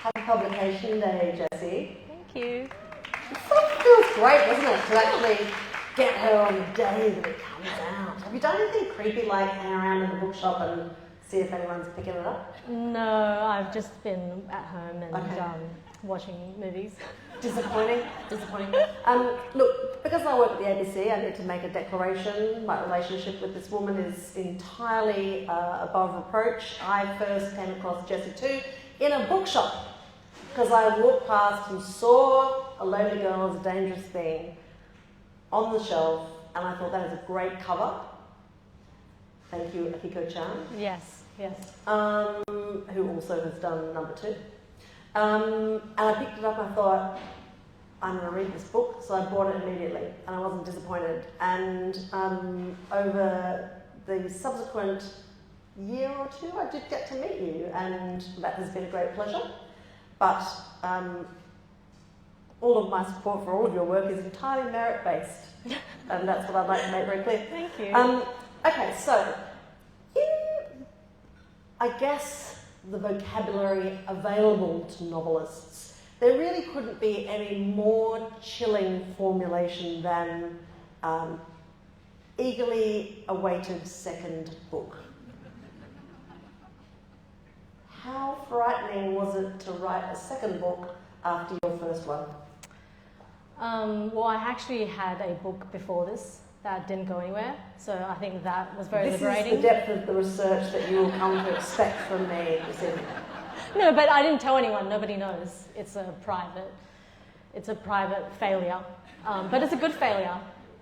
Happy Publication Day, Jessie. Thank you. It feels great, doesn't it, to actually get her on the day that it comes out. Have you done anything creepy like hang around in the bookshop and see if anyone's picking it up? No, I've just been at home and watching movies. Disappointing. Look, because I work at the ABC, I need to make a declaration. My relationship with this woman is entirely above reproach. I first came across Jessie Tu in a bookshop because I walked past and saw A Lonely Girl is a Dangerous Thing on the shelf, and I thought that is a great cover. Thank you, Akiko-chan. Yes. Who also has done number 2. And I picked it up and I thought, I'm going to read this book, so I bought it immediately, and I wasn't disappointed. And over the subsequent year or 2, I did get to meet you, and that has been a great pleasure. But all of my support for all of your work is entirely merit-based, and that's what I'd like to make very clear. Thank you. Okay, so in, I guess, the vocabulary available to novelists, there really couldn't be any more chilling formulation than eagerly awaited second book. How frightening was it to write a second book after your first one? Well, I actually had a book before this that didn't go anywhere, so I think that was very liberating. This is the depth of the research that you will come to expect from me this evening. No, but I didn't tell anyone. Nobody knows. It's a private failure, but it's a good failure.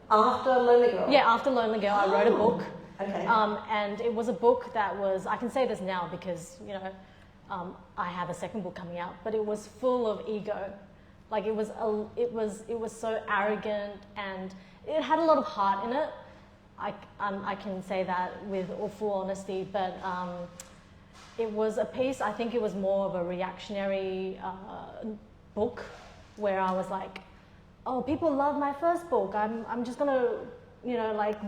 After Lonely Girl? Yeah, after Lonely Girl, I wrote a book. Okay. And it was a book that was, I can say this now because, I have a second book coming out, but it was full of ego. Like it was so arrogant, and it had a lot of heart in it. I can say that with all full honesty, but it was a piece, I think it was more of a reactionary book where I was like, oh, people love my first book. I'm just going to,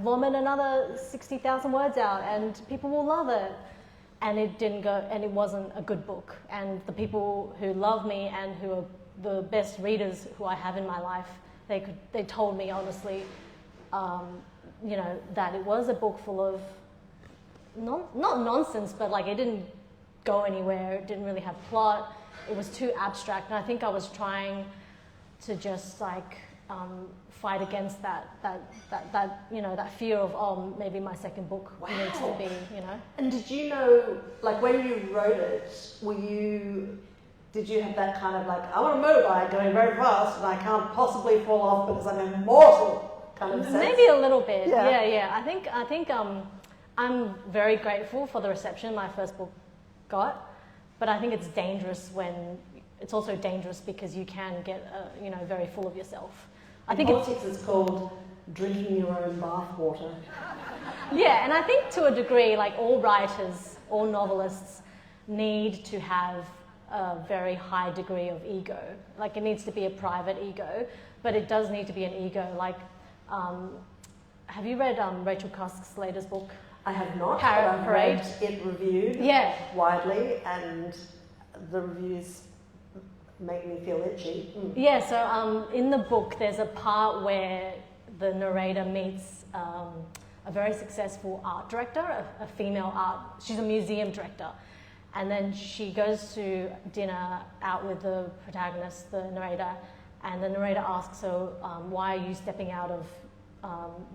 vomit another 60,000 words out and people will love it. And it didn't go, and it wasn't a good book. And the people who love me and who are the best readers who I have in my life, they told me honestly, that it was a book full of not nonsense, but like it didn't go anywhere. It didn't really have plot. It was too abstract, and I think I was trying to just fight against that fear of maybe my second book needs to be. And did you know, like when you wrote it, did you have that kind of like, I want a motorbike going very fast and I can't possibly fall off because I'm immortal kind of sense? Maybe a little bit. Yeah. I think I'm very grateful for the reception my first book got, but I think it's dangerous it's also dangerous because you can get very full of yourself. I think politics is called drinking your own bathwater. Yeah, and I think to a degree, like all writers, all novelists need to have a very high degree of ego. Like it needs to be a private ego, but it does need to be an ego. Like, have you read Rachel Cusk's latest book? I have not. Parrot Parade. Read it reviewed widely, and the reviews make me feel itchy. Yeah, so in the book there's a part where the narrator meets a very successful art director, a female she's a museum director, and then she goes to dinner out with the protagonist, the narrator, and the narrator asks her, why are you stepping out of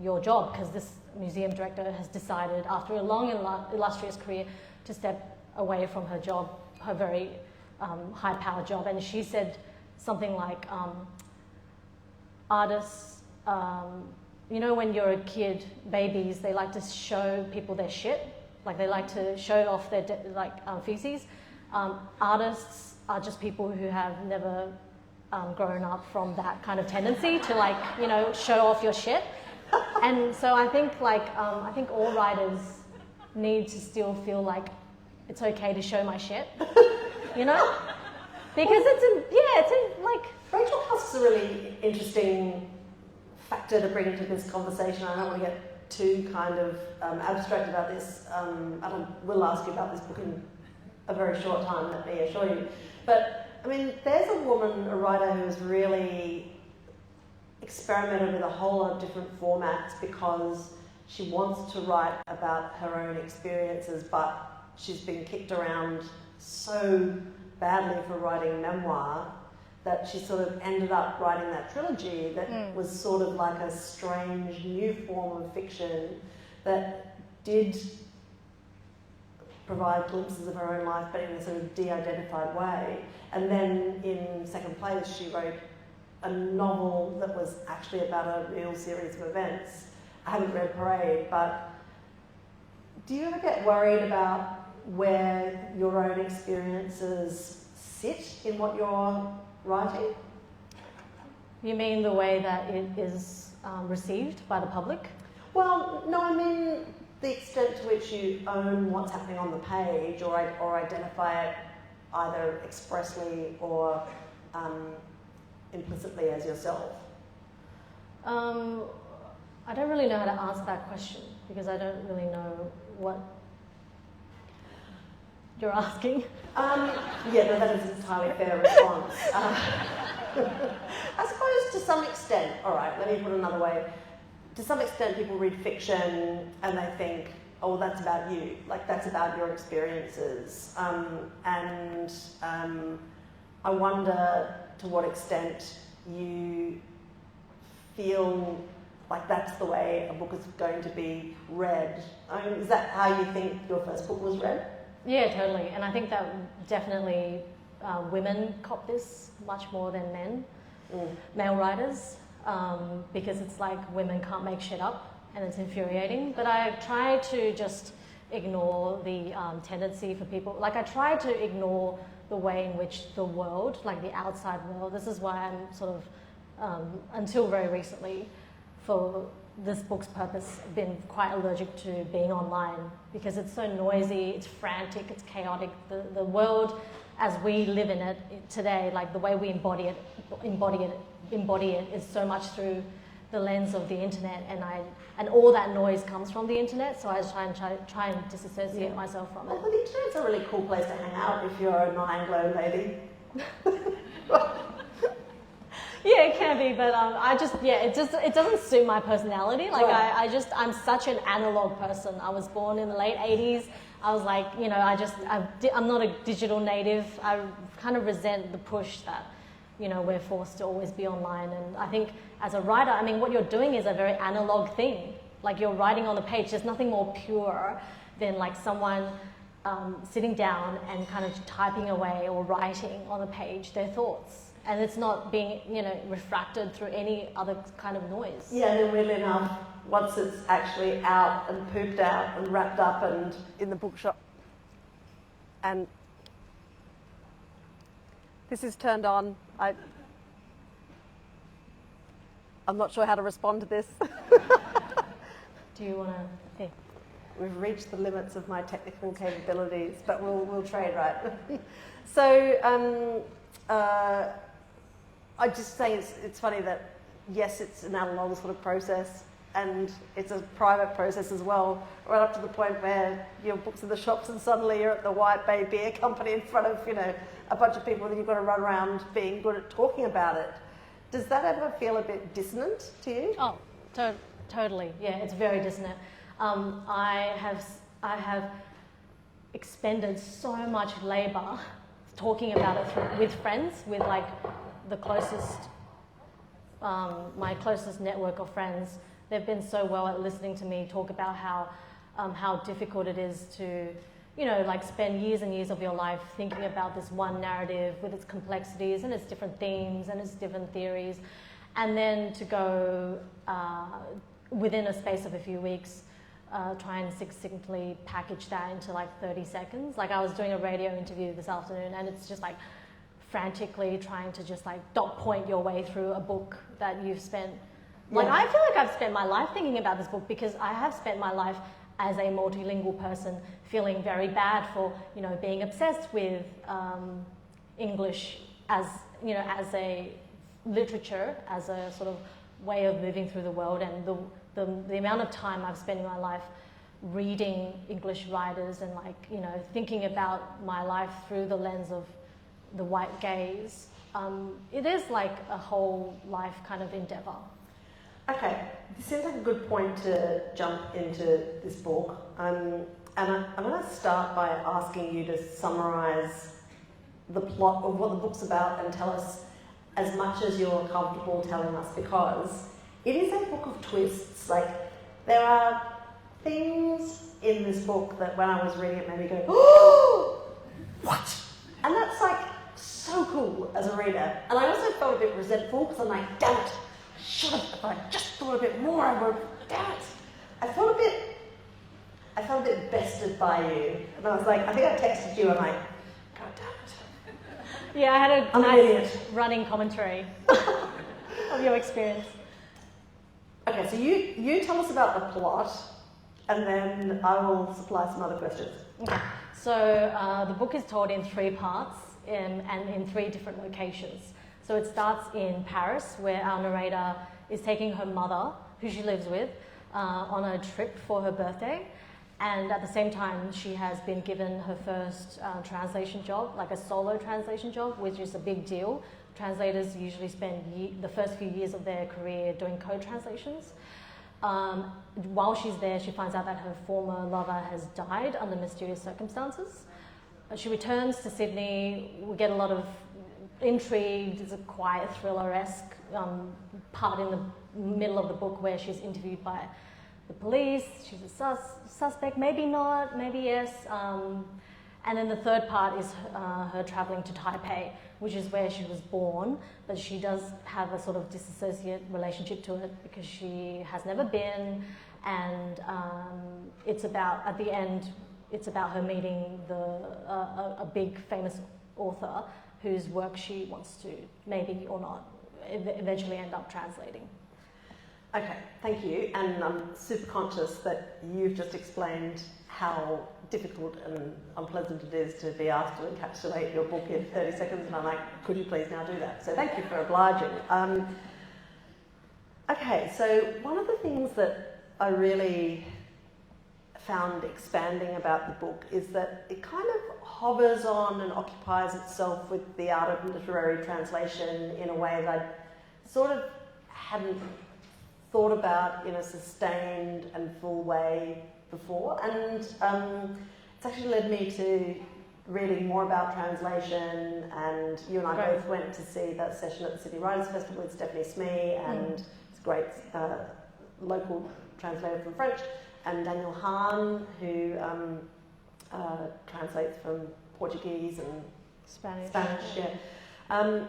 your job? Because this museum director has decided after a long and illustrious career to step away from her job, her very high-powered job. And she said something like, artists, when you're a kid, babies, they like to show people their shit. Like they like to show off their feces. Artists are just people who have never grown up from that kind of tendency to show off your shit. And so I think I think all writers need to still feel like it's okay to show my shit. Because Rachel Cusk's a really interesting factor to bring into this conversation. I don't want to get too kind of abstract about this. I will ask you about this book in a very short time, let me assure you. But I mean, there's a woman, a writer, who's really experimented with a whole lot of different formats because she wants to write about her own experiences, but she's been kicked around so badly for writing memoir that she sort of ended up writing that trilogy that was sort of like a strange new form of fiction that did provide glimpses of her own life, but in a sort of de-identified way. And then in second place, she wrote a novel that was actually about a real series of events. I haven't read Parade, but do you ever get worried about where your own experiences sit in what you're writing? You mean the way that it is received by the public? Well, no, I mean the extent to which you own what's happening on the page or identify it either expressly or implicitly as yourself. I don't really know how to answer that question because I don't really know what you're asking. Yeah, no, that is an entirely fair response. I suppose to some extent, all right, let me put it another way. To some extent, people read fiction and they think, oh, that's about you, like that's about your experiences. I wonder to what extent you feel like that's the way a book is going to be read. I mean, is that how you think your first book was read? Yeah, totally. And I think that definitely women cop this much more than men, male writers, because it's like women can't make shit up and it's infuriating. But I try to just ignore the tendency for people, like I try to ignore the way in which the world, like the outside world, this is why I'm sort of, until very recently, for this book's purpose, been quite allergic to being online because it's so noisy, it's frantic, it's chaotic. The world as we live in it today, like the way we embody it is so much through the lens of the internet, and all that noise comes from the internet. So I try and disassociate myself from it. Well, the internet's a really cool place to hang out if you're a non-Anglo lady. Yeah, it can be, but it doesn't suit my personality. Like right. I'm such an analog person. I was born in the late 80s. I was like, I'm not a digital native. I kind of resent the push that, we're forced to always be online. And I think as a writer, I mean, what you're doing is a very analog thing. Like you're writing on the page. There's nothing more pure than like someone sitting down and kind of typing away or writing on the page their thoughts. And it's not being, refracted through any other kind of noise. Yeah, and then weirdly enough, once it's actually out and pooped out and wrapped up and in the bookshop, and this is turned on, I'm not sure how to respond to this. Do you want to? Hey. We've reached the limits of my technical capabilities, but we'll trade, right? So, I just say it's funny that, yes, it's an analog sort of process and it's a private process as well, right up to the point where your book's in the shops and suddenly you're at the White Bay Beer Company in front of, a bunch of people that you've got to run around being good at talking about it. Does that ever feel a bit dissonant to you? Oh, totally. Yeah, it's very dissonant. I have expended so much labour talking about it with friends, with like the closest, my closest network of friends. They've been so well at listening to me talk about how difficult it is to, spend years and years of your life thinking about this one narrative with its complexities and its different themes and its different theories, and then to go within a space of a few weeks, try and succinctly package that into like 30 seconds. Like I was doing a radio interview this afternoon and it's just like frantically trying to just like dot point your way through a book that you've spent. Like I feel like I've spent my life thinking about this book because I have spent my life as a multilingual person feeling very bad for, being obsessed with English as, as a literature, as a sort of way of moving through the world, and the amount of time I've spent in my life reading English writers and thinking about my life through the lens of the white gaze. It is like a whole life kind of endeavour. Okay, this seems like a good point to jump into this book. And I'm going to start by asking you to summarise the plot of what the book's about and tell us as much as you're comfortable telling us, because it is a book of twists. Like, there are things in this book that when I was reading it made me go, oh, what? And that's like so cool as a reader. And I also felt a bit resentful because I'm like, damn it, should have, if I just thought a bit more, I would, damn it. I felt a bit bested by you. And I was like, I think I texted you and like, God damn it. Yeah, I had a nice running commentary of your experience. Okay, so you tell us about the plot, and then I will supply some other questions. Okay, so the book is told in 3 parts and in 3 different locations. So it starts in Paris, where our narrator is taking her mother, who she lives with, on a trip for her birthday. And at the same time, she has been given her first translation job, like a solo translation job, which is a big deal. Translators usually spend the first few years of their career doing co-translations. While she's there, she finds out that her former lover has died under mysterious circumstances. She returns to Sydney. We get a lot of intrigue. There's a quiet thriller-esque part in the middle of the book where she's interviewed by the police. She's a suspect, maybe not, maybe yes. And then the third part is her travelling to Taipei, which is where she was born, but she does have a sort of disassociate relationship to it because she has never been, and it's about, at the end, it's about her meeting a big famous author whose work she wants to, maybe or not, eventually end up translating. Okay, thank you. And I'm super conscious that you've just explained how difficult and unpleasant it is to be asked to encapsulate your book in 30 seconds, and I'm like, could you please now do that? So thank you for obliging. Okay, so one of the things that I really found expanding about the book is that it kind of hovers on and occupies itself with the art of literary translation in a way that I sort of hadn't thought about in a sustained and full way before, and it's actually led me to reading more about translation, and you and I both went to see that session at the Sydney Writers' Festival with Stephanie Smee, and it's a great local translator from French, and Daniel Hahn, who translates from Portuguese and Spanish, yeah.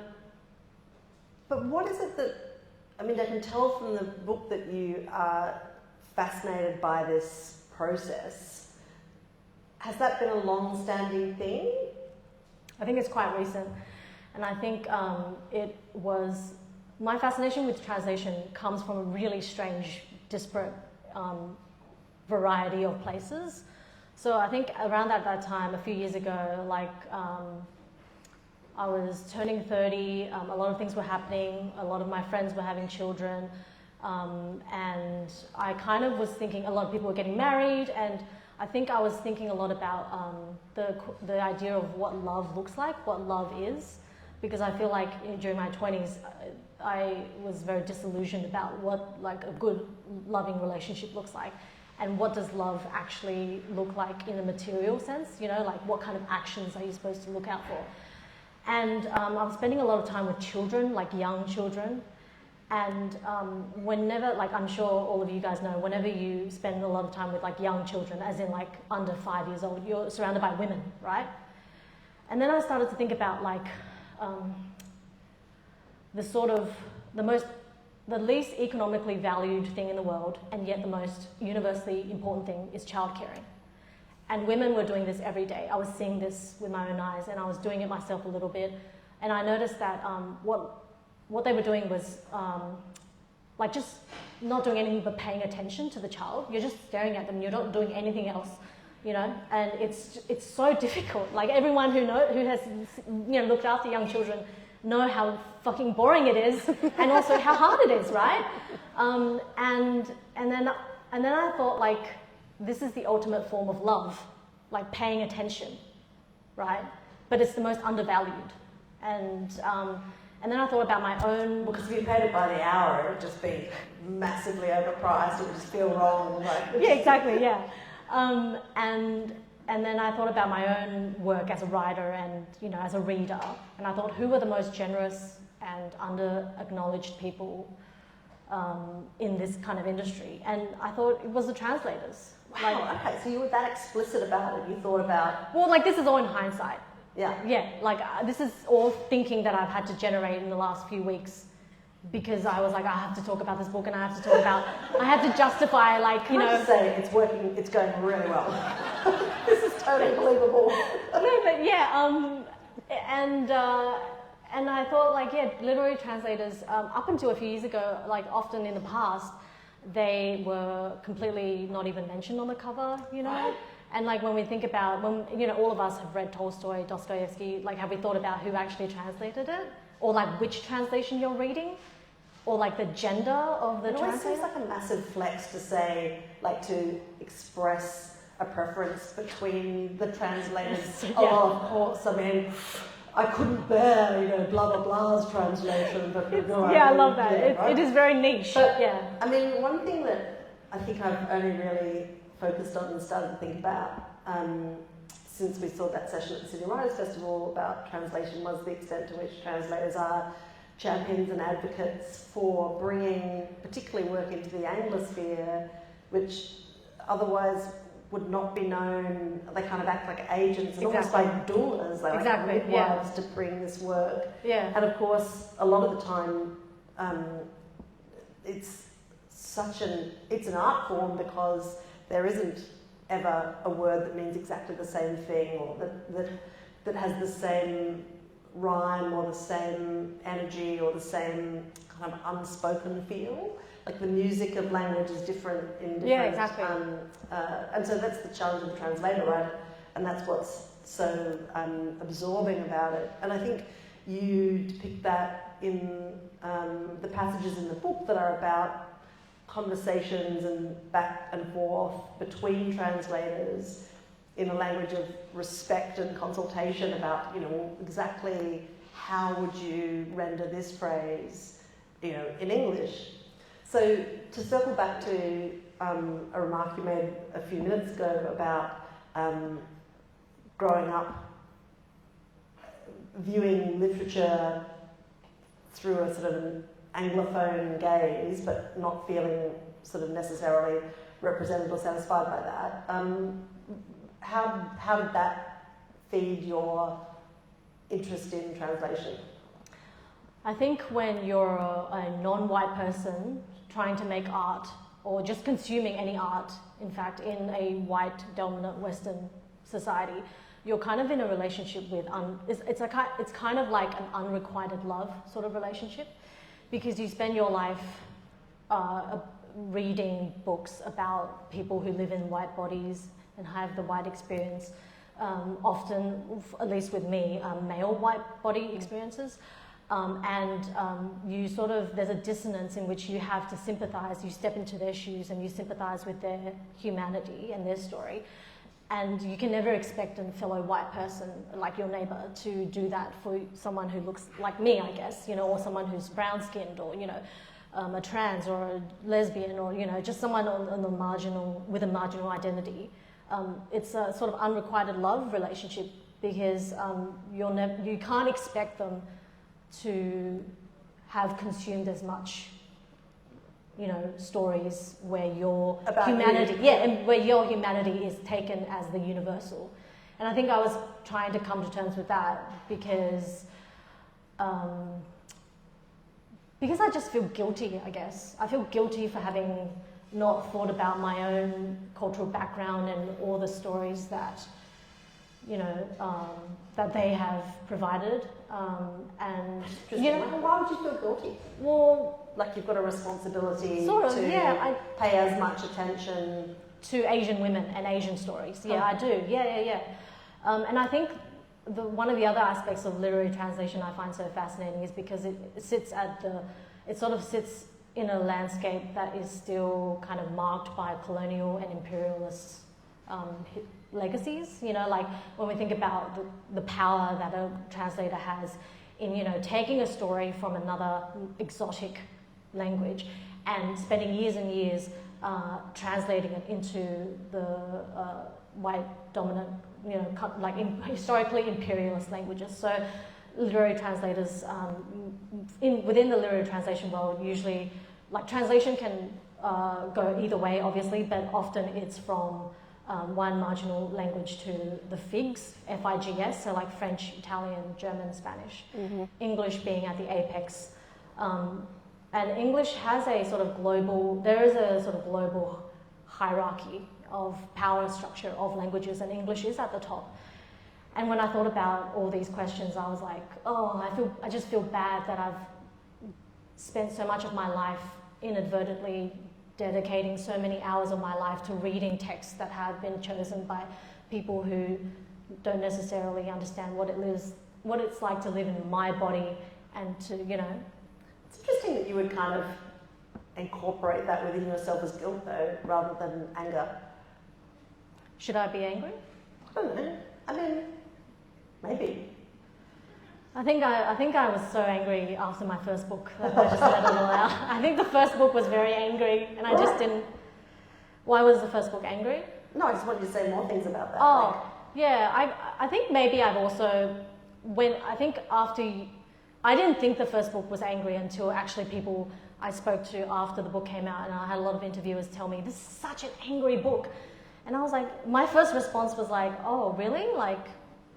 But what is it that, I mean, I can tell from the book that you are fascinated by this process. Has that been a long-standing thing? I think it's quite recent, and I think it was, my fascination with translation comes from a really strange, disparate variety of places. So I think around that time, a few years ago, like I was turning 30, a lot of things were happening, a lot of my friends were having children, and I kind of was thinking, a lot of people were getting married, and I think I was thinking a lot about the idea of what love looks like, what love is, because I feel like during my 20s, I was very disillusioned about what like a good loving relationship looks like, and what does love actually look like in a material sense, you know, like what kind of actions are you supposed to look out for? And I was spending a lot of time with children, like young children, and whenever, like I'm sure all of you guys know, whenever you spend a lot of time with like young children, as in like under 5 years old, you're surrounded by women, right? And then I started to think about like the least economically valued thing in the world, and yet the most universally important thing is childcaring. And women were doing this every day. I was seeing this with my own eyes, and I was doing it myself a little bit. And I noticed that what they were doing was like just not doing anything but paying attention to the child. You're just staring at them. You're not doing anything else, you know. And it's so difficult. Like everyone who has looked after young children know how fucking boring it is, and also how hard it is, right? And then I thought, like, this is the ultimate form of love, like paying attention, right? But it's the most undervalued. and then I thought about my own. Because if you paid it by the hour, it would just be massively overpriced. It would just feel wrong. Yeah, exactly. Yeah, and then I thought about my own work as a writer and as a reader, and I thought, who are the most generous and under-acknowledged people in this kind of industry? And I thought it was the translators. Wow. Okay, so you were that explicit about it. You thought about. Well, this is all in hindsight. Yeah. Yeah, this is all thinking that I've had to generate in the last few weeks, because I was like, I have to talk about this book, and I have to talk about, I have to justify, Can I just say, it's working, it's going really well. This is totally believable. No, but yeah, and I thought, literary translators, up until a few years ago, often in the past, they were completely not even mentioned on the cover, Right. And when we think about, all of us have read Tolstoy, Dostoevsky, have we thought about who actually translated it? Or which translation you're reading? Or the gender of the translator? It always seems like a massive flex to say, to express a preference between the translators. Yeah. Oh, of course, I mean, I couldn't bear, blah, blah, blah's translation. But I love that. It is very niche. But, yeah. I mean, one thing that I think I've only really focused on and started to think about since we saw that session at the Sydney Writers' Festival about translation was the extent to which translators are champions and advocates for bringing particularly work into the Anglosphere, which otherwise would not be known. They kind of act like agents, and almost like doulas, like midwives to bring this work. Yeah. And of course, a lot of the time, it's an art form because there isn't ever a word that means exactly the same thing, or that has the same rhyme or the same energy or the same kind of unspoken feel. The music of language is different in different. Yeah, exactly. And so that's the challenge of the translator, right? And that's what's so absorbing about it. And I think you depict that in the passages in the book that are about conversations and back and forth between translators in a language of respect and consultation about, exactly how would you render this phrase, in English. So to circle back to a remark you made a few minutes ago about growing up viewing literature through a sort of an Anglophone gaze, but not feeling sort of necessarily represented or satisfied by that. How did that feed your interest in translation? I think when you're a non-white person trying to make art, or just consuming any art, in fact, in a white dominant Western society, you're kind of in a relationship with, it's kind of like an unrequited love sort of relationship, because you spend your life reading books about people who live in white bodies and have the white experience, often, at least with me, male white body experiences. You sort of, there's a dissonance in which you have to sympathise, you step into their shoes and you sympathise with their humanity and their story. And you can never expect a fellow white person, like your neighbour, to do that for someone who looks like me, I guess, or someone who's brown-skinned, or, a trans or a lesbian, or, just someone on the marginal, with a marginal identity. It's a sort of unrequited love relationship, because you can't expect them to have consumed as much, stories where your about humanity, you. and where your humanity is taken as the universal. And I think I was trying to come to terms with that because I just feel guilty, I guess. I feel guilty for having not thought about my own cultural background and all the stories that, that they have provided. And why would you feel guilty? Well, like you've got a responsibility sort of, to yeah, pay as much attention to Asian women and Asian stories. Yeah, I do. Yeah. And I think one of the other aspects of literary translation I find so fascinating is because it sort of sits in a landscape that is still kind of marked by colonial and imperialist legacies. Like when we think about the power that a translator has in, you know, taking a story from another exotic language and spending years and years translating it into the white dominant, you know, like historically imperialist languages. So literary translators within the literary translation world, usually, like, translation can go either way, obviously, but often it's from one marginal language to the FIGS, F-I-G-S, so like French, Italian, German, Spanish, English being at the apex. And English has a sort of global, there is a sort of global hierarchy of power structure of languages, and English is at the top. And when I thought about all these questions, I was like, oh, I just feel bad that I've spent so much of my life inadvertently dedicating so many hours of my life to reading texts that have been chosen by people who don't necessarily understand what it's like to live in my body, and to, you know. It's interesting that you would kind of incorporate that within yourself as guilt, though, rather than anger. Should I be angry? I don't know. I mean, maybe. I think I was so angry after my first book that I just let it all out. I think the first book was very angry, and I just didn't. Why was the first book angry? No, I just wanted you to say more things about that. Oh, yeah. I think maybe I've also, I didn't think the first book was angry until actually people I spoke to after the book came out, and I had a lot of interviewers tell me, this is such an angry book. And I was like, my first response was like, oh, really? Like,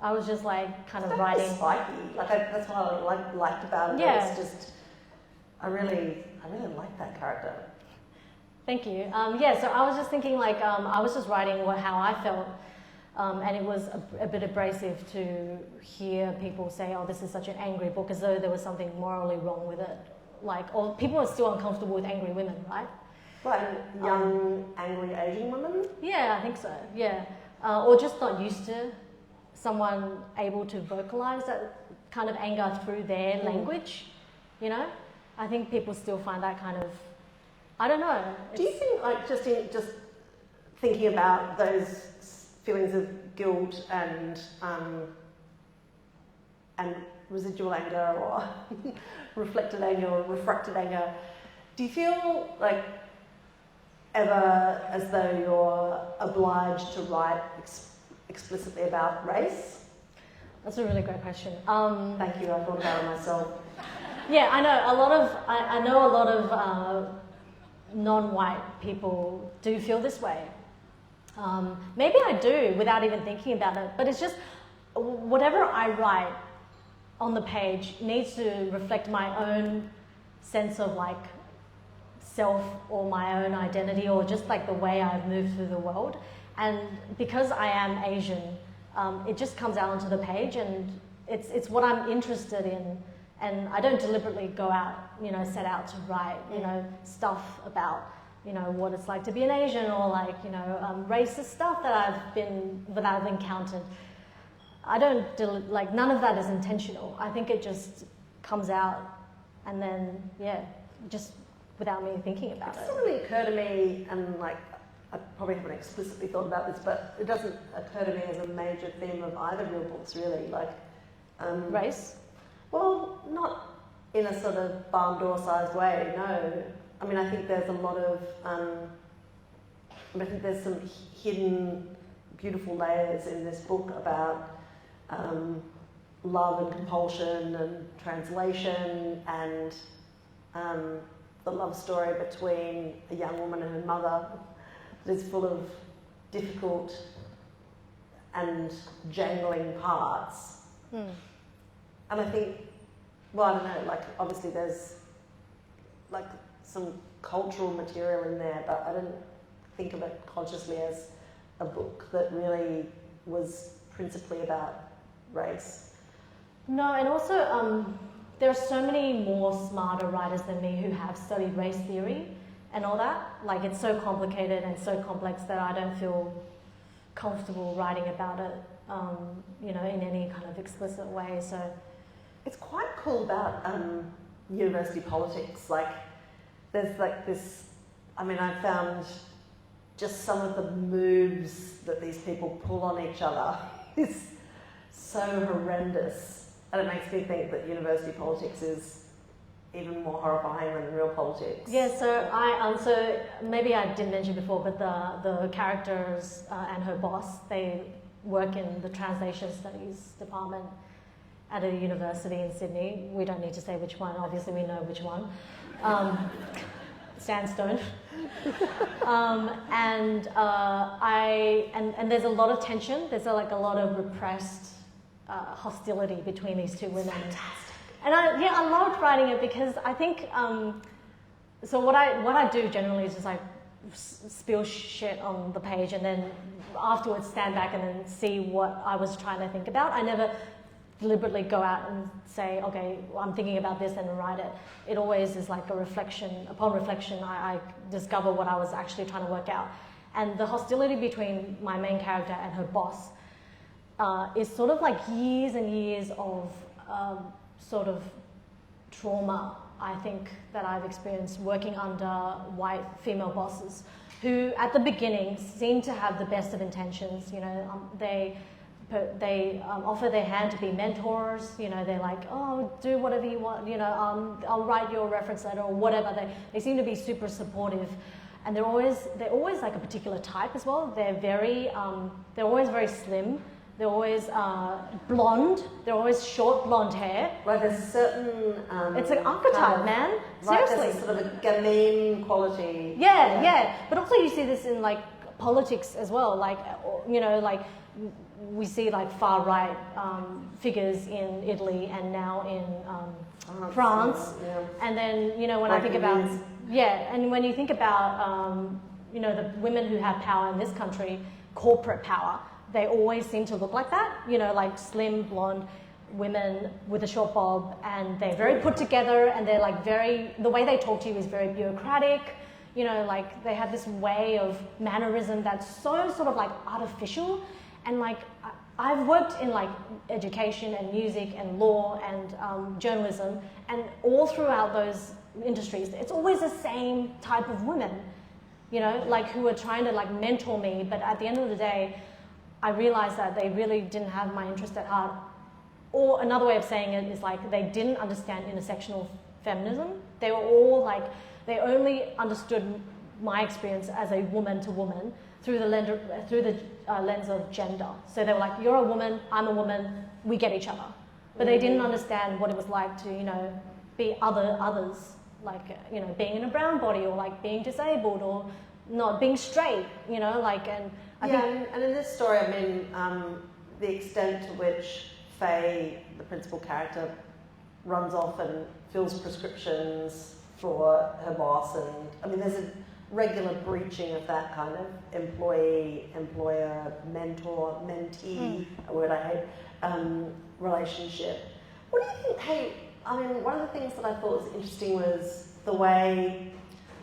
I was just like kind of writing. Spiky. Like that's what I liked about it. Yeah. It's just, I really like that character. Thank you. Yeah, so I was just thinking, like, I was just writing how I felt, and it was a bit abrasive to hear people say, oh, this is such an angry book, as though there was something morally wrong with it. Like, or people are still uncomfortable with angry women, right? Like young, angry Asian women? Yeah, I think so, yeah. Or just not used to someone able to vocalize that kind of anger through their language, you know? I think people still find that kind of, I don't know. Do you think, like, just thinking about those feelings of guilt and residual anger, or reflected anger or refracted anger, do you feel like ever as though you're obliged to write explicitly about race? That's a really great question. Thank you, I thought about it myself. Yeah, I know a lot of non-white people do feel this way. Maybe I do without even thinking about it, but it's just whatever I write on the page needs to reflect my own sense of, like, self or my own identity, or just like the way I've moved through the world. And because I am Asian, it just comes out onto the page, and it's what I'm interested in. And I don't deliberately go out, set out to write, stuff about, what it's like to be an Asian, or like, racist stuff that I've encountered. I don't, none of that is intentional. I think it just comes out, and then, just without me thinking about it. It doesn't really occur to me, and like, I probably haven't explicitly thought about this, but it doesn't occur to me as a major theme of either of your books, really. Like, race? Well, not in a sort of barn door sized way, no. I mean, I think there's a lot of, I think there's some hidden beautiful layers in this book about love and compulsion and translation, and the love story between a young woman and her mother that is full of difficult and jangling parts. And I think, well, I don't know, like, obviously there's like some cultural material in there, but I didn't think of it consciously as a book that really was principally about race. No, and also there are so many more smarter writers than me who have studied race theory and all that. Like, it's so complicated and so complex that I don't feel comfortable writing about it, in any kind of explicit way. So it's quite cool about university politics. Like, there's like this, I mean, I found just some of the moves that these people pull on each other is so horrendous. And it makes me think that university politics is even more horrifying than real politics. Yeah, so maybe I didn't mention before, but the characters and her boss, they work in the translation studies department at a university in Sydney. We don't need to say which one. Obviously, we know which one. Sandstone. And there's a lot of tension. There's a lot of repressed hostility between these two women. Fantastic. And I loved writing it because I think so. What I do generally is just like spill shit on the page, and then afterwards stand back and then see what I was trying to think about. I never deliberately go out and say, okay, I'm thinking about this and write it. It always is like a reflection. Upon reflection, I discover what I was actually trying to work out. And the hostility between my main character and her boss is sort of like years and years of sort of trauma, I think, that I've experienced working under white female bosses who at the beginning seem to have the best of intentions. You know, they offer their hand to be mentors. You know, they're like, oh, do whatever you want, you know, I'll write your reference letter or whatever. They seem to be super supportive. And they're always like a particular type as well. They're always very slim. They're always blonde. They're always short blonde hair. Right, there's a certain... it's an archetype, man. Right, Seriously. there's a sort of a gamine quality. Yeah. But also you see this in like politics as well. Like, you know, like we see like far right figures in Italy and now in France. Yeah. And then, you know, when I think about... Yeah, and when you think about, you know, the women who have power in this country, corporate power, they always seem to look like that, you know, like slim, blonde women with a short bob, and they're very put together, and they're like the way they talk to you is very bureaucratic, you know, like they have this way of mannerism that's so sort of like artificial. And like I've worked in like education and music and law and journalism, and all throughout those industries, it's always the same type of women, you know, like who are trying to like mentor me, but at the end of the day, I realized that they really didn't have my interest at heart. Or another way of saying it is like they didn't understand intersectional feminism. They were all like, they only understood my experience as a woman to woman through the lens of gender. So they were like, you're a woman, I'm a woman, we get each other. But they didn't understand what it was like to, you know, be others, like, you know, being in a brown body or like being disabled or not being straight, you know, like, and I think... and in this story, I mean, the extent to which Faye, the principal character, runs off and fills prescriptions for her boss, and I mean, there's a regular breaching of that kind of employee, employer, mentor, mentee, a word I hate, relationship. What do you think? Hey, I mean, one of the things that I thought was interesting was the way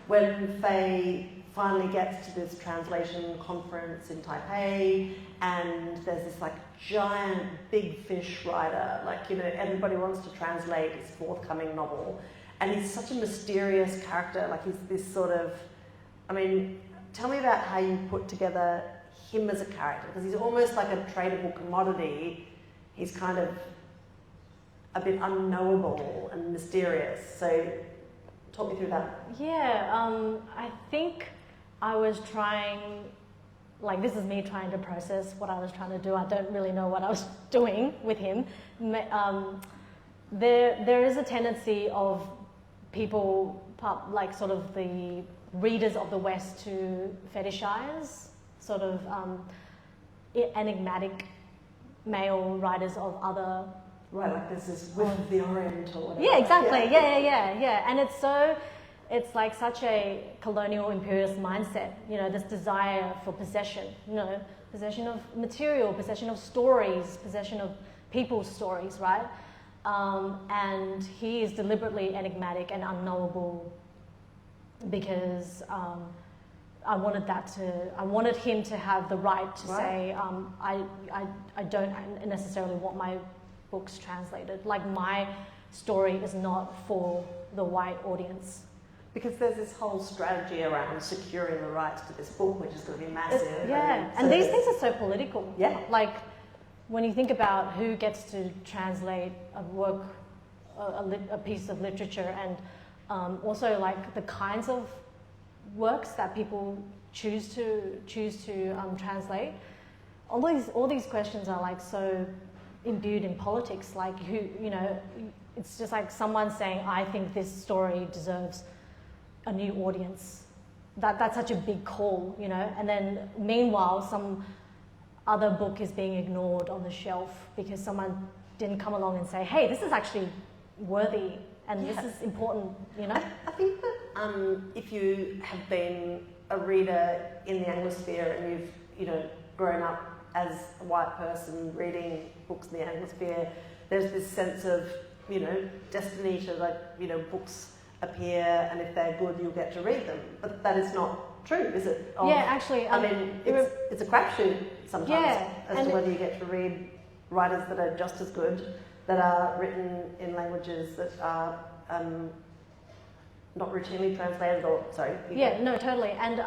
when Faye finally gets to this translation conference in Taipei, and there's this like giant big fish writer, like, you know, everybody wants to translate his forthcoming novel, and he's such a mysterious character. Like, he's this sort of, I mean, tell me about how you put together him as a character, because he's almost like a tradable commodity. He's kind of a bit unknowable and mysterious. So talk me through that. Yeah, I think I was trying, like, this is me trying to process what I was trying to do. I don't really know what I was doing with him. There is a tendency of people, like sort of the readers of the West, to fetishize sort of enigmatic male writers of other... Right, like this is with the Orient or whatever. Yeah, exactly. Yeah. And it's like such a colonial imperialist mindset, you know, this desire for possession, you know, possession of material, possession of stories, possession of people's stories, right? And he is deliberately enigmatic and unknowable because I wanted him to have the right to say, I don't necessarily want my books translated. Like, my story is not for the white audience. Because there's this whole strategy around securing the rights to this book, which is going to be massive. And these things are so political. Yeah. Like, when you think about who gets to translate a work, a piece of literature, and also like the kinds of works that people choose to translate, all these questions are like so imbued in politics. Like who, you know, it's just like someone saying, I think this story deserves a new audience. That's such a big call, you know. And then meanwhile, some other book is being ignored on the shelf because someone didn't come along and say, hey, this is actually worthy and this is important, you know. I think that if you have been a reader in the Anglosphere and you've, you know, grown up as a white person reading books in the Anglosphere, there's this sense of, you know, destiny to, like, you know, books appear, and if they're good, you'll get to read them. But that is not true, is it? Yeah, actually, I mean, it's a crapshoot sometimes as to whether you get to read writers that are just as good, that are written in languages that are not routinely translated, or sorry. Yeah, no, totally. And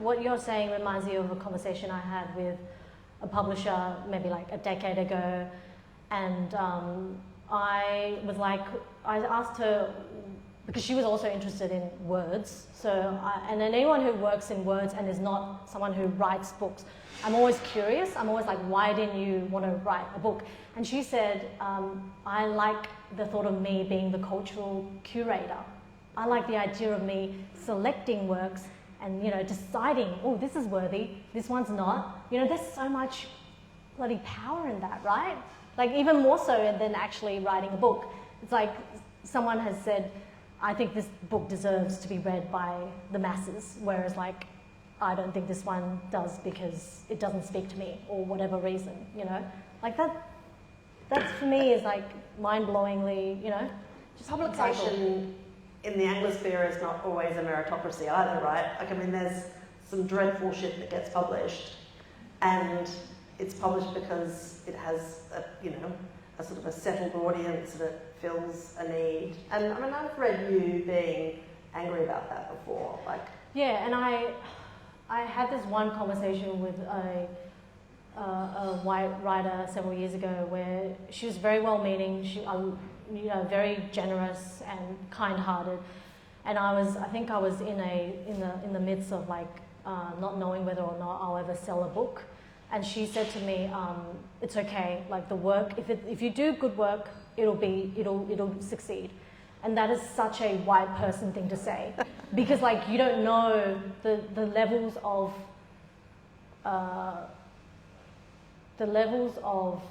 what you're saying reminds me of a conversation I had with a publisher maybe like a decade ago, and I asked her, because she was also interested in words. So, and then anyone who works in words and is not someone who writes books, I'm always curious. I'm always like, why didn't you want to write a book? And she said, I like the thought of me being the cultural curator. I like the idea of me selecting works and, you know, deciding, oh, this is worthy, this one's not. You know, there's so much bloody power in that, right? Like even more so than actually writing a book. It's like someone has said, I think this book deserves to be read by the masses, whereas like, I don't think this one does because it doesn't speak to me or whatever reason, you know? Like that's for me is like mind-blowingly, you know, just publication in the Anglosphere is not always a meritocracy either, right? Like, I mean, there's some dreadful shit that gets published, and it's published because it has a, you know, a sort of a settled audience and it fills a need. And I mean, I've read you being angry about that before, like. Yeah, and I had this one conversation with a white writer several years ago where she was very well-meaning, she, you know, very generous and kind-hearted, and I think I was in the midst of like not knowing whether or not I'll ever sell a book, and she said to me, "It's okay. Like the work, if you do good work, it'll succeed." And that is such a white person thing to say, because like you don't know the levels of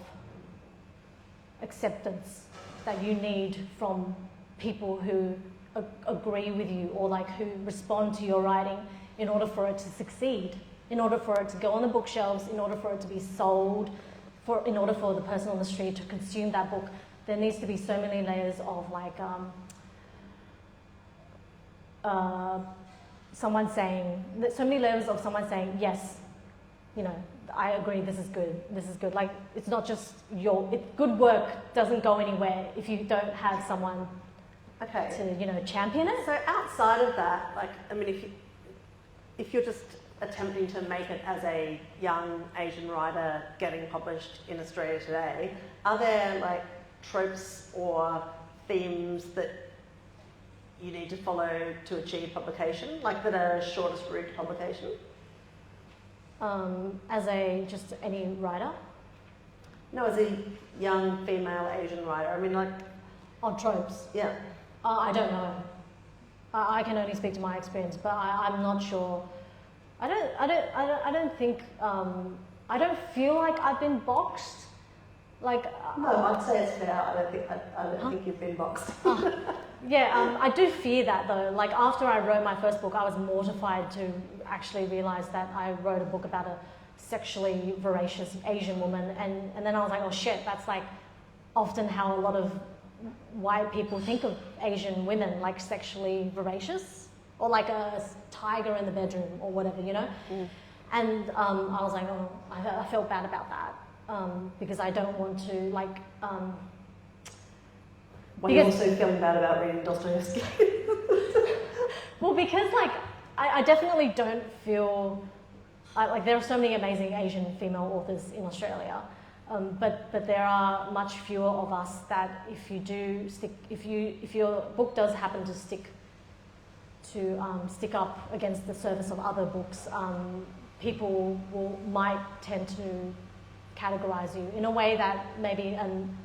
acceptance that you need from people who agree with you or like who respond to your writing in order for it to succeed, in order for it to go on the bookshelves, in order for it to be sold, in order for the person on the street to consume that book. There needs to be so many layers of like someone saying, yes, you know, I agree, this is good. Like, it's not just good work doesn't go anywhere if you don't have someone to, you know, champion it. So outside of that, like, I mean, if you're just attempting to make it as a young Asian writer getting published in Australia today, are there like tropes or themes that you need to follow to achieve publication, like that are shortest route to publication? As just any writer? No, as a young female Asian writer. I mean, like, on tropes. Yeah. I don't know. I can only speak to my experience, but I'm not sure. I don't think. I don't feel like I've been boxed. Like. No, I'd say it's fair. I don't think you've been boxed. Yeah, I do fear that though. Like after I wrote my first book, I was mortified to actually realise that I wrote a book about a sexually voracious Asian woman, and then I was like, oh shit, that's like often how a lot of white people think of Asian women, like sexually voracious, or like a tiger in the bedroom or whatever, you know? Mm. And I was like, oh, I felt bad about that because I don't want to like... Why are you also feeling bad about reading Dostoevsky? Well, because like I definitely don't feel like there are so many amazing Asian female authors in Australia, but there are much fewer of us that if your book does happen to stick up against the surface of other books, people might tend to categorize you in a way that maybe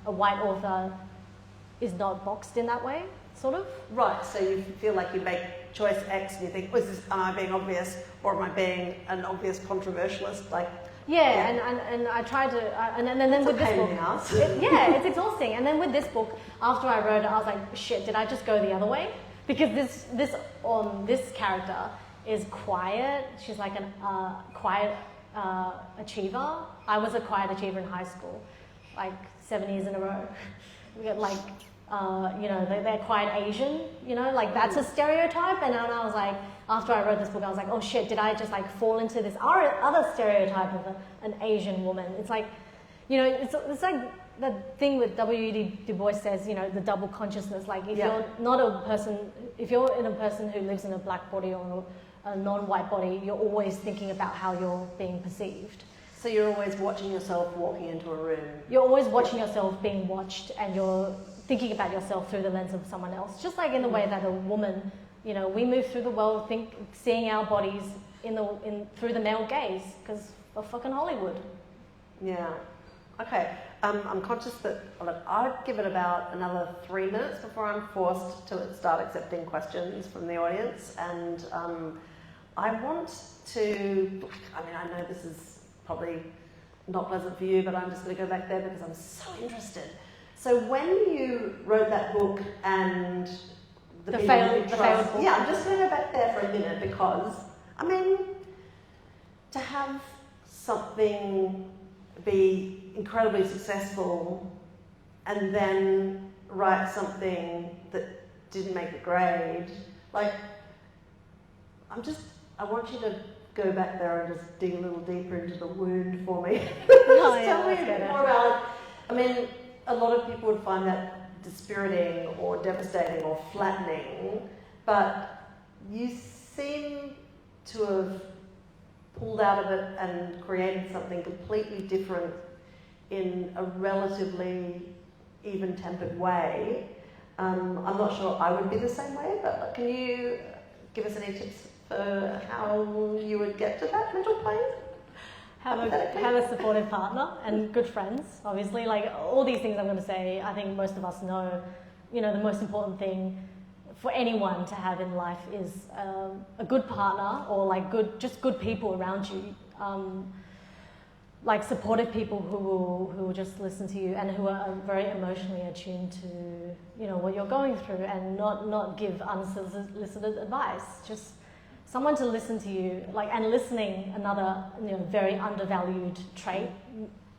a white author is not boxed in that way, sort of. Right, so you feel like you make choice X and you think, am I being obvious or am I being an obvious controversialist? Like, and I try to, and then with this book, it's exhausting. And then with this book, after I wrote it, I was like, shit, did I just go the other way? Because this character is quiet. She's like a quiet achiever. I was a quiet achiever in high school, like 7 years in a row. We got like, they're quite Asian, like that's a stereotype. And then I was like, after I wrote this book, I was like, oh shit, did I just like fall into this other stereotype of an Asian woman? It's like, it's like the thing with W.E.B. Du Bois says, the double consciousness. Like if you're not a person, if you're in a person who lives in a black body or a non-white body, you're always thinking about how you're being perceived. So you're always watching yourself walking into a room. You're always watching yourself being watched, and you're thinking about yourself through the lens of someone else. Just like in the way that a woman, we move through the world seeing our bodies through the male gaze because of fucking Hollywood. Yeah. Okay. I'm conscious that I'd give it about another 3 minutes before I'm forced to start accepting questions from the audience, and I want to. I know this is probably not pleasant for you, but I'm just going to go back there because I'm so interested. So when you wrote that book and the failed book. Yeah, I'm just going to go back there for a minute because, to have something be incredibly successful and then write something that didn't make the grade, like, I want you to go back there and just dig a little deeper into the wound for me. Tell me a bit more about it. A lot of people would find that dispiriting or devastating or flattening, but you seem to have pulled out of it and created something completely different in a relatively even-tempered way. I'm not sure I would be the same way, but can you give us any tips for how you would get to that mental plane? Have a supportive partner and good friends, obviously. Like all these things I'm going to say, I think most of us know, the most important thing for anyone to have in life is a good partner or like good people around you. Like supportive people who will just listen to you and who are very emotionally attuned to, what you're going through and not give unsolicited advice. Just someone to listen to you, and listening, another very undervalued trait,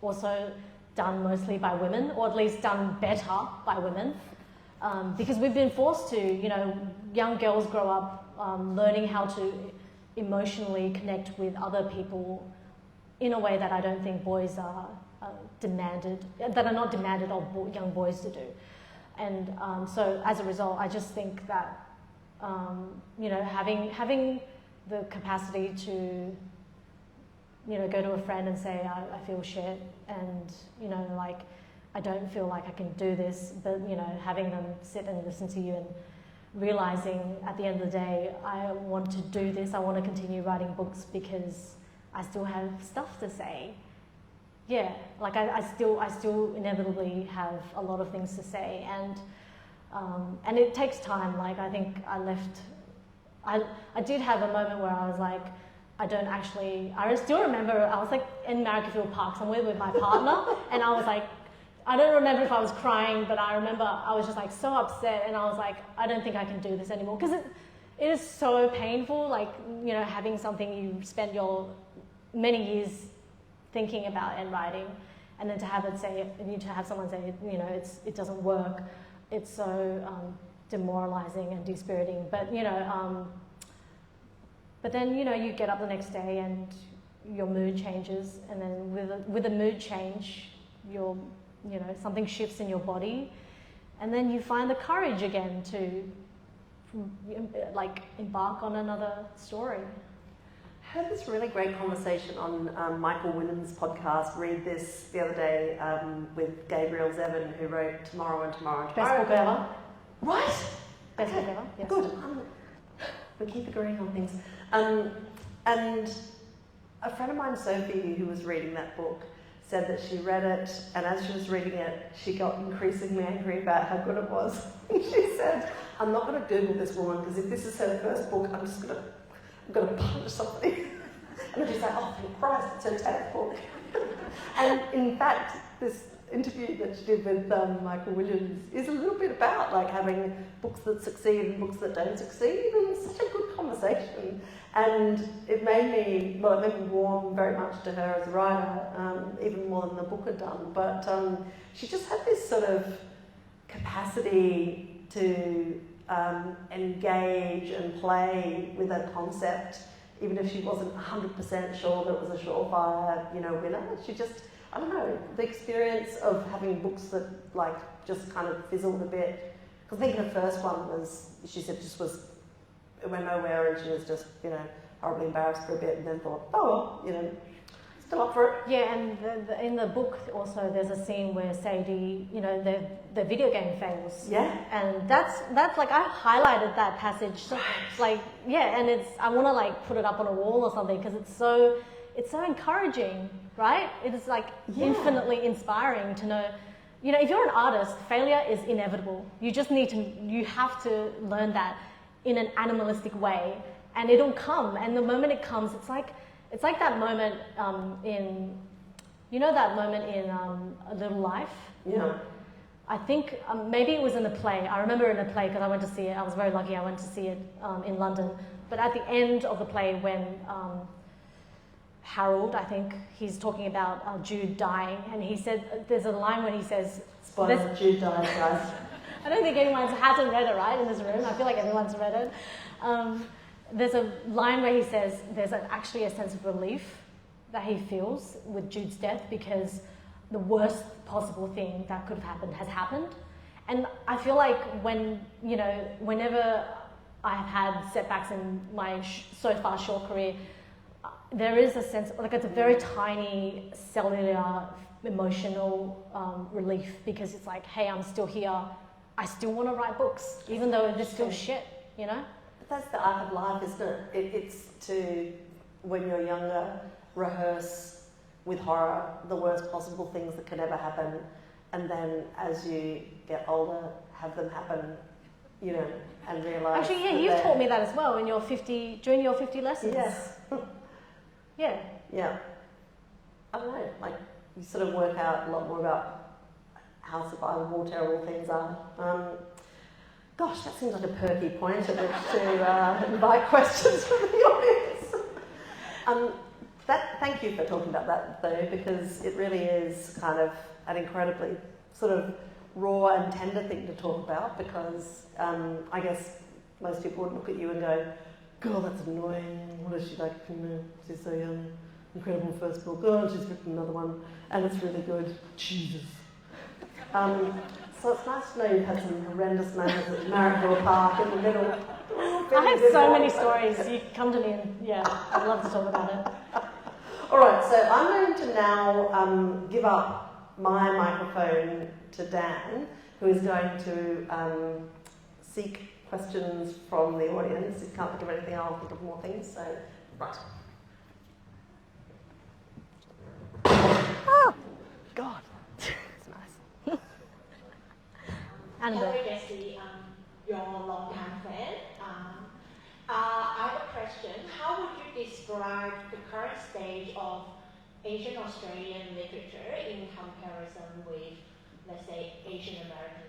also done mostly by women, or at least done better by women, because we've been forced to, young girls grow up learning how to emotionally connect with other people in a way that I don't think boys are not demanded of young boys to do, and so as a result, I just think that. Having the capacity to, go to a friend and say, I feel shit and, I don't feel like I can do this, but, having them sit and listen to you and realizing at the end of the day, I want to do this, I want to continue writing books because I still have stuff to say. Yeah, I still inevitably have a lot of things to say, and it takes time. I think I did have a moment where I was like, I still remember I was in Marrickville Park somewhere with my partner and I was like, I don't remember if I was crying, but I remember I was just so upset and I was like, I don't think I can do this anymore because it is so painful, having something you spent your many years thinking about and writing, and then to have someone say, it doesn't work. It's so demoralizing and dispiriting. But but then you get up the next day and your mood changes, and then with a mood change, something shifts in your body, and then you find the courage again to embark on another story. heard this really great conversation on Michael Williams' podcast, Read This, the other day with Gabriel Zevin, who wrote Tomorrow and Tomorrow and Tomorrow. Best book ever. Right? Best book ever. Yes. Good. We keep agreeing on things. And a friend of mine, Sophie, who was reading that book, said that she read it, and as she was reading it, she got increasingly angry about how good it was. She said, I'm not going to Google this woman, because if this is her first book, I'm going to punch somebody. And then she's like, oh, thank Christ, it's her 10th book. And in fact, this interview that she did with Michael Williams is a little bit about like having books that succeed and books that don't succeed, and it was such a good conversation. And it made me warm very much to her as a writer, even more than the book had done. But she just had this sort of capacity to engage and play with a concept, even if she wasn't 100% sure that it was a surefire, winner. She just, I don't know, the experience of having books that like just kind of fizzled a bit. Because I think her first one was, she said, it went nowhere, and she was just, horribly embarrassed for a bit, and then thought, oh well, still up for it. Yeah, and in the book also there's a scene where Sadie, the video game fails. Yeah. And that's like, I highlighted that passage. So, like, yeah, and I want to like put it up on a wall or something, because it's so encouraging, right? It is like infinitely inspiring to know, if you're an artist, failure is inevitable. You have to learn that in an animalistic way, and it'll come. And the moment it comes, it's like that moment in A Little Life. Yeah. I think maybe it was in the play. I remember in the play, because I went to see it. I was very lucky. I went to see it in London. But at the end of the play, when Harold, I think, he's talking about Jude dying, and he said, there's a line where he says, spoiler, Jude died, guys. I don't think anyone hasn't read it, right, in this room. I feel like everyone's read it. There's a line where he says there's actually a sense of relief that he feels with Jude's death, because the worst possible thing that could have happened has happened. And I feel like whenever I've had setbacks in my so far short career, there is a sense, like, it's a very tiny cellular emotional relief, because it's like, hey, I'm still here. I still want to write books, even though it's still shit, But that's the art of life, isn't it? It's to, when you're younger, rehearse with horror the worst possible things that can ever happen, and then as you get older, have them happen, and realise. Actually, yeah, you've taught me that as well during your 50 lessons. Yes. Yeah. Yeah. I don't know, like, you sort of work out a lot more about how survivable terrible things are. Gosh, that seems like a perky point to invite questions from the audience. Thank you for talking about that, though, because it really is kind of an incredibly sort of raw and tender thing to talk about, because I guess most people would look at you and go, God, that's annoying. What is she like? She's so young. Incredible first book. Oh, she's written another one, and it's really good. Jesus. So it's nice to know you've had some horrendous moments at Marrickville Park in the middle. I have so many stories. You come to me and, I'd love to talk about it. All right, so I'm going to now give up my microphone to Dan, who is going to seek questions from the audience. If you can't think of anything, I'll think of more things. So, right. Oh, God. Hello, Jessie. You're a long-time fan. I have a question. How would you describe the current stage of Asian Australian literature in comparison with, let's say, Asian American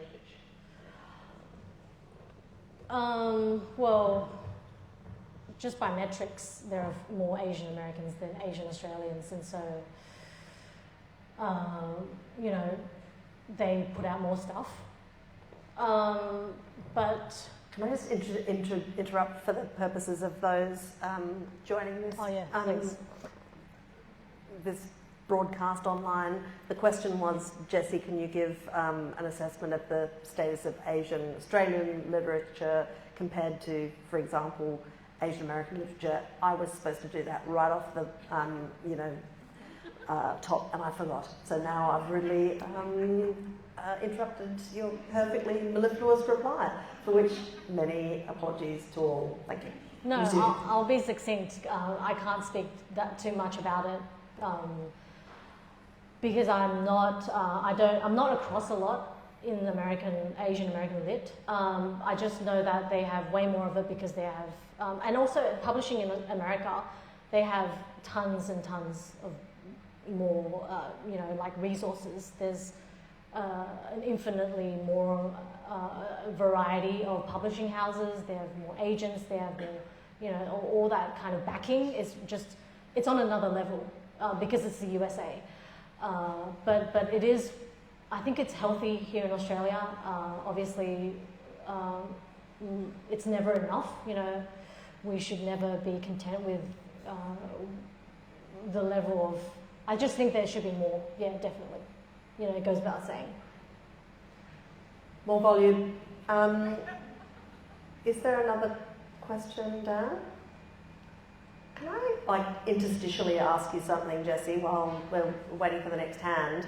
literature? Well, just by metrics, there are more Asian Americans than Asian Australians, and so, they put out more stuff. But can I just interrupt for the purposes of those joining this? Oh yeah, please. This broadcast online. The question was, Jessie, can you give an assessment of the status of Asian Australian literature compared to, for example, Asian American literature, I was supposed to do that right off the, top, and I forgot. So now I've really interrupted your perfectly mellifluous reply, for which many apologies to all. Thank you. No, I'll be succinct. I can't speak that too much about it because I'm not. I'm not across a lot in Asian American lit. I just know that they have way more of it because they have, and also publishing in America, they have tons and tons of more, like resources. There's an infinitely more variety of publishing houses. They have more agents. They have more, all that kind of backing is just, it's on another level because it's the USA. But it is, I think it's healthy here in Australia. Obviously, it's never enough. We should never be content with the level of. I just think there should be more. Yeah, definitely. It goes without saying. More volume. Is there another question, Dan? Can I, interstitially ask you something, Jessie, while we're waiting for the next hand?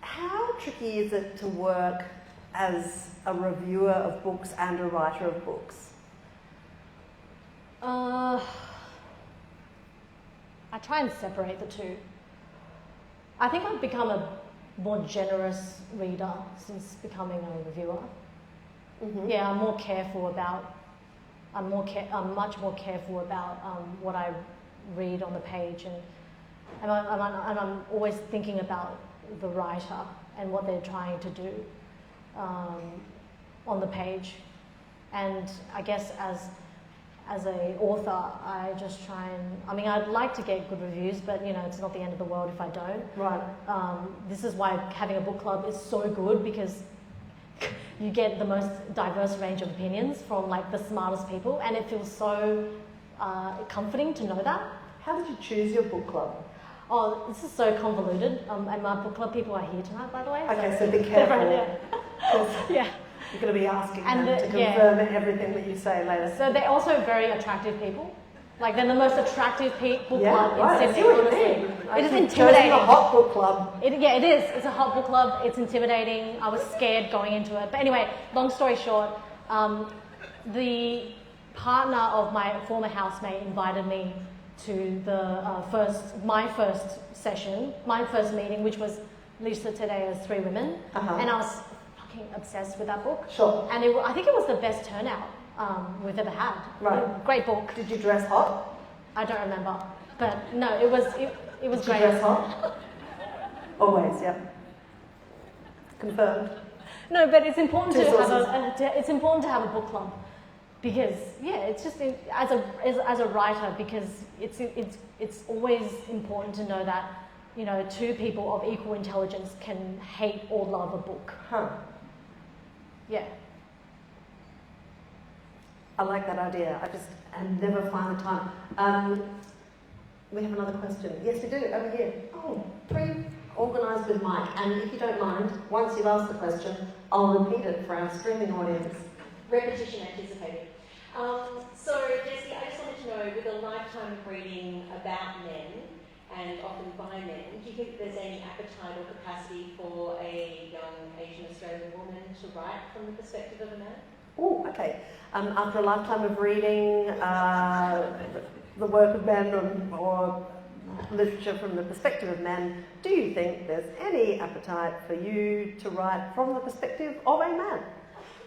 How tricky is it to work as a reviewer of books and a writer of books? I try and separate the two. I think I've become a more generous reader since becoming a reviewer. Mm-hmm. Yeah, I'm more careful about. I'm much more careful about what I read on the page, and I'm always thinking about the writer and what they're trying to do on the page. And I guess as an author, I just try and, I'd like to get good reviews, but it's not the end of the world if I don't. Right. This is why having a book club is so good, because you get the most diverse range of opinions from the smartest people, and it feels so comforting to know that. How did you choose your book club? Oh, this is so convoluted. And my book club people are here tonight, by the way. Okay, so be careful. Yeah. You're going to be asking them to confirm everything that you say later. So they're also very attractive people. They're the most attractive book club in Sydney, honestly. It is intimidating. It's a hot book club. It is. It's a hot book club. It's intimidating. I was scared going into it. But anyway, long story short, the partner of my former housemate invited me to my first session, my first meeting, which was Lisa Today as Three Women. Uh-huh. And I was fucking obsessed with that book. Sure. And I think it was the best turnout we've ever had. Right. Great book. Did you dress hot? I don't remember. But no, it was great. Did you dress hot? Always, yeah. Confirmed. No, but it's important it's important to have a book club. Because it's just as a writer, because it's always important to know that two people of equal intelligence can hate or love a book. Huh. Yeah. I like that idea. I never find the time. We have another question. Yes, we do. Over here. Oh, three organised with Mike. And if you don't mind, once you've asked the question, I'll repeat it for our streaming audience. Repetition anticipated. So, Jessie, I just wanted to know, with a lifetime of reading about men, and often by men, do you think there's any appetite or capacity for a young Asian Australian woman to write from the perspective of a man? Oh, okay. After a lifetime of reading the work of men or literature from the perspective of men, do you think there's any appetite for you to write from the perspective of a man?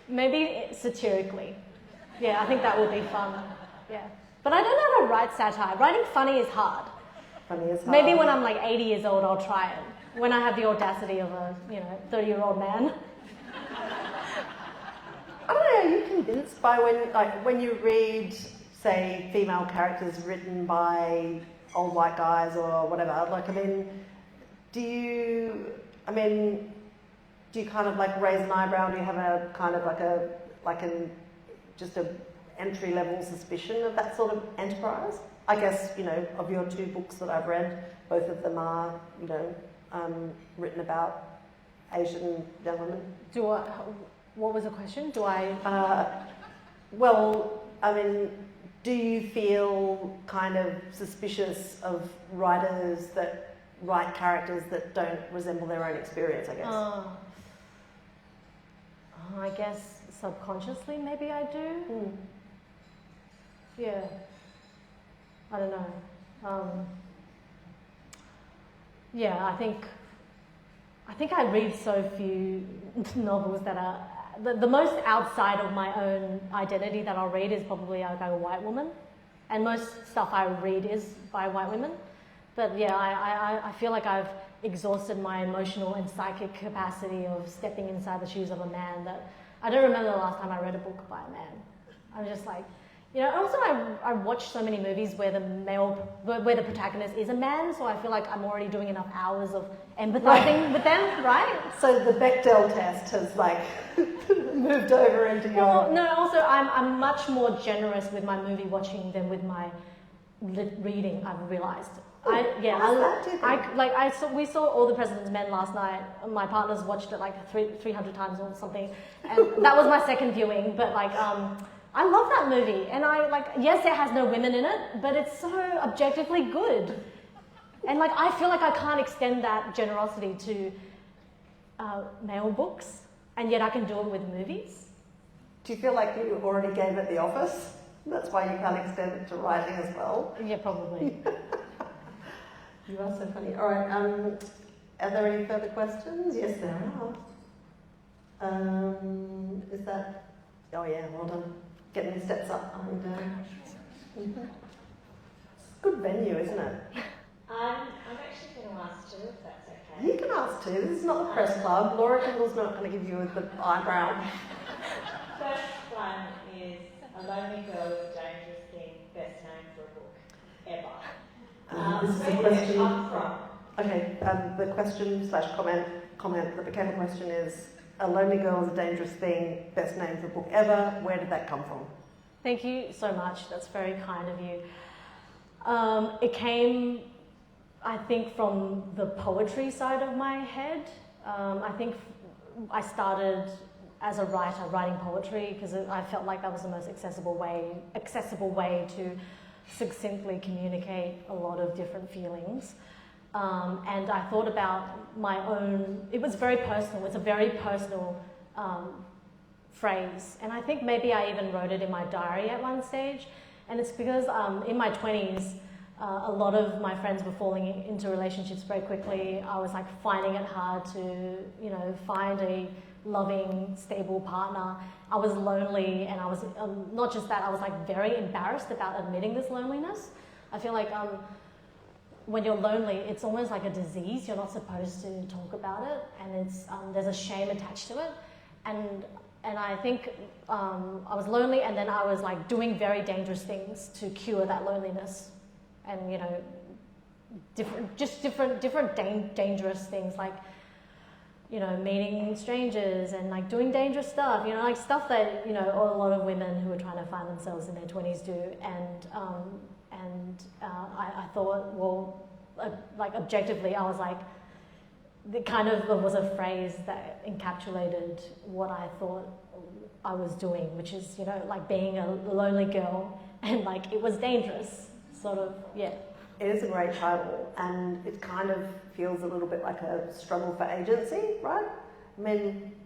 Maybe satirically. Yeah, I think that would be fun. Yeah. But I don't know how to write satire. Writing funny is hard. Funny is hard. Maybe when I'm 80 years old, I'll try it. When I have the audacity of a 30-year-old man. I don't know, are you convinced by when you read, say, female characters written by old white guys or whatever? Do you kind of raise an eyebrow? Do you have a kind of just a entry-level suspicion of that sort of enterprise? I guess, of your two books that I've read, both of them are, written about Asian young women. What was the question? Well, I mean, do you feel kind of suspicious of writers that write characters that don't resemble their own experience, I guess? I guess subconsciously maybe I do. Yeah. I don't know. Yeah, I think I read so few novels that are the most outside of my own identity that I'll read is probably like a white woman, and most stuff I read is by white women. But yeah, I feel like I've exhausted my emotional and psychic capacity of stepping inside the shoes of a man. That I don't remember the last time I read a book by a man. I'm just like, you know. Also, I watch so many movies where the protagonist is a man, so I feel like I'm already doing enough hours of empathizing with them, right? So the Bechdel test has like moved over into your... Well, no, also I'm much more generous with my movie watching than with my reading, I've realised. We saw All the President's Men last night. My partner's watched it like 300 times or something, and that was my second viewing, but like... I love that movie, and yes, it has no women in it, but it's so objectively good. And like, I feel like I can't extend that generosity to male books, and yet I can do it with movies. Do you feel like you already gave it the office? That's why you can't extend it to writing as well? Yeah, probably. You are so funny. All right, are there any further questions? Yes, there are. Is that... Oh yeah, well done. Getting the steps up and It's a good venue, isn't it? I'm actually going to ask too, if that's okay. You can ask too. This is not the press club. Laura Kendall's not going to give you the eyebrow. First one is A Lonely Girl is a Dangerous Thing, best name for a book ever. This is a Where did question. it come from? Okay, the question/comment that became a question is, A Lonely Girl is a Dangerous Thing, best name for a book ever. Where did that come from? Thank you so much. That's very kind of you. It came, I think, from the poetry side of my head. I think I started as a writer writing poetry because I felt like that was the most accessible way to succinctly communicate a lot of different feelings. And I thought about my own, it was very personal, it's a very personal phrase. And I think maybe I even wrote it in my diary at one stage. And it's because in my 20s, a lot of my friends were falling into relationships very quickly. I was like finding it hard to, find a loving, stable partner. I was lonely, and I was, not just that, I was like very embarrassed about admitting this loneliness. I feel like when you're lonely, it's almost like a disease. You're not supposed to talk about it, and it's there's a shame attached to it. And I think I was lonely, and then I was like doing very dangerous things to cure that loneliness, and different dangerous things like meeting strangers and like doing dangerous stuff, like stuff that a lot of women who are trying to find themselves in their 20s do. And I thought, well, like objectively, I was like, it kind of was a phrase that encapsulated what I thought I was doing, which is, like being a lonely girl, and like it was dangerous, sort of, yeah. It is a great title, and it kind of feels a little bit like a struggle for agency, right? I mean,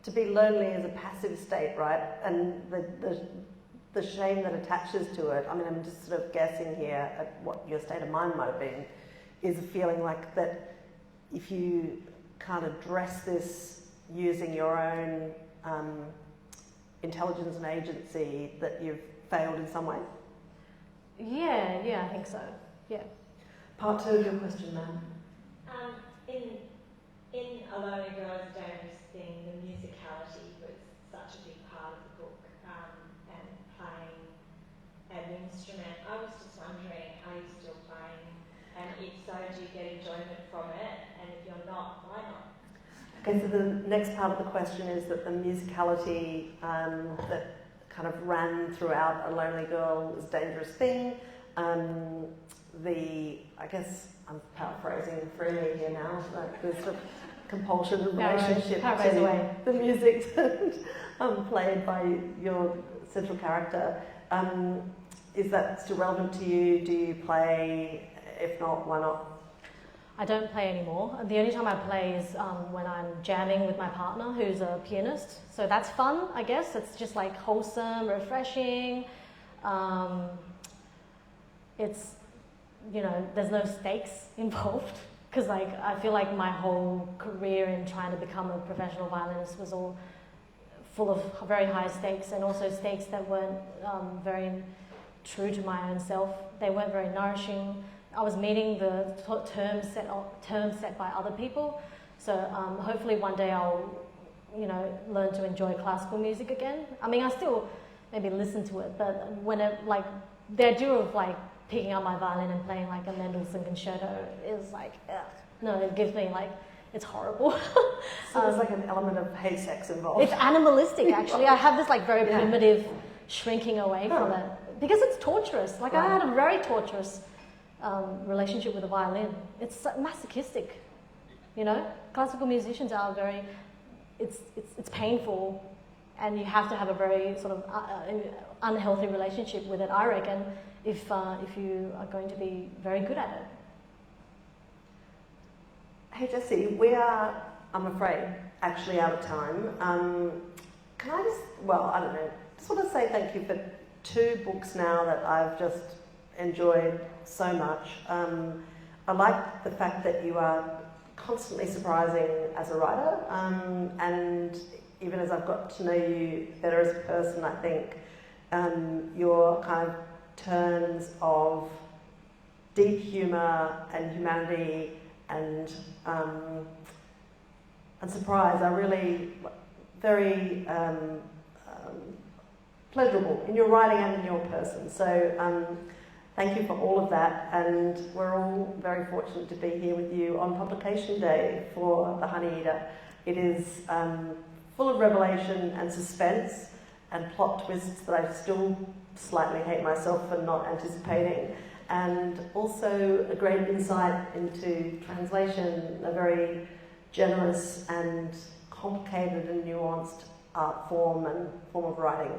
to be lonely is a passive state, right? And the shame that attaches to it, I mean, I'm just sort of guessing here at what your state of mind might have been, is a feeling like that if you can't address this using your own intelligence and agency, that you've failed in some way? Yeah, I think so. Yeah. Part 2 of your question, ma'am. In A Lonely Girl is a Dangerous Thing, the musicality was such a big part of the book, and playing an instrument. I was just wondering, are you still playing? And if so, do you get enjoyment from it? And if you're not, why not? Okay, so the next part of the question is that the musicality that kind of ran throughout A Lonely Girl is a Dangerous Thing. I guess I'm paraphrasing freely here now, but there's sort of compulsion and Power relationship goes away. to the music played by your central character. Is that still relevant to you? Do you play? If not, why not? I don't play anymore. The only time I play is when I'm jamming with my partner, who's a pianist. So that's fun, I guess. It's just like wholesome, refreshing. It's, you know, there's no stakes involved. Because like I feel like my whole career in trying to become a professional violinist was all full of very high stakes, and also stakes that weren't very true to my own self. They weren't very nourishing. I was meeting the terms set by other people. So hopefully one day I'll, you know, learn to enjoy classical music again. I mean, I still maybe listen to it, but when it, like, the idea of like picking up my violin and playing like a Mendelssohn concerto is like, ugh. No, it gives me like, it's horrible. So there's like an element of hate sex involved. It's animalistic, actually. I have this like very primitive shrinking away from it because it's torturous. Like I had a very torturous relationship with the violin. It's masochistic, you know. Classical musicians are very, it's painful, and you have to have a very sort of unhealthy relationship with it, I reckon, if you are going to be very good at it. Hey Jessie, we are, I'm afraid, actually out of time. Can I just, well, I don't know, just want to say thank you for 2 books now that I've just enjoyed so much. I like the fact that you are constantly surprising as a writer, and even as I've got to know you better as a person, I think your kind of turns of deep humour and humanity and surprise are really very pleasurable in your writing and in your person. So thank you for all of that, and we're all very fortunate to be here with you on publication day for the Honeyeater. It is full of revelation and suspense and plot twists that I still slightly hate myself for not anticipating, and also a great insight into translation, a very generous and complicated and nuanced art form and form of writing.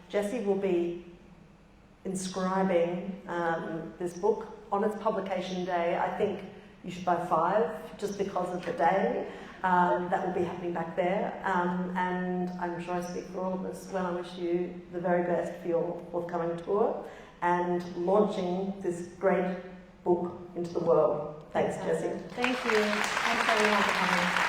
Jessie will be inscribing this book on its publication day. I think you should buy 5 just because of the day. That will be happening back there, and I'm sure I speak for all of us when I wish you the very best for your forthcoming tour and launching this great book into the world. Thanks, Jessie. Thank you. Thanks everyone for coming.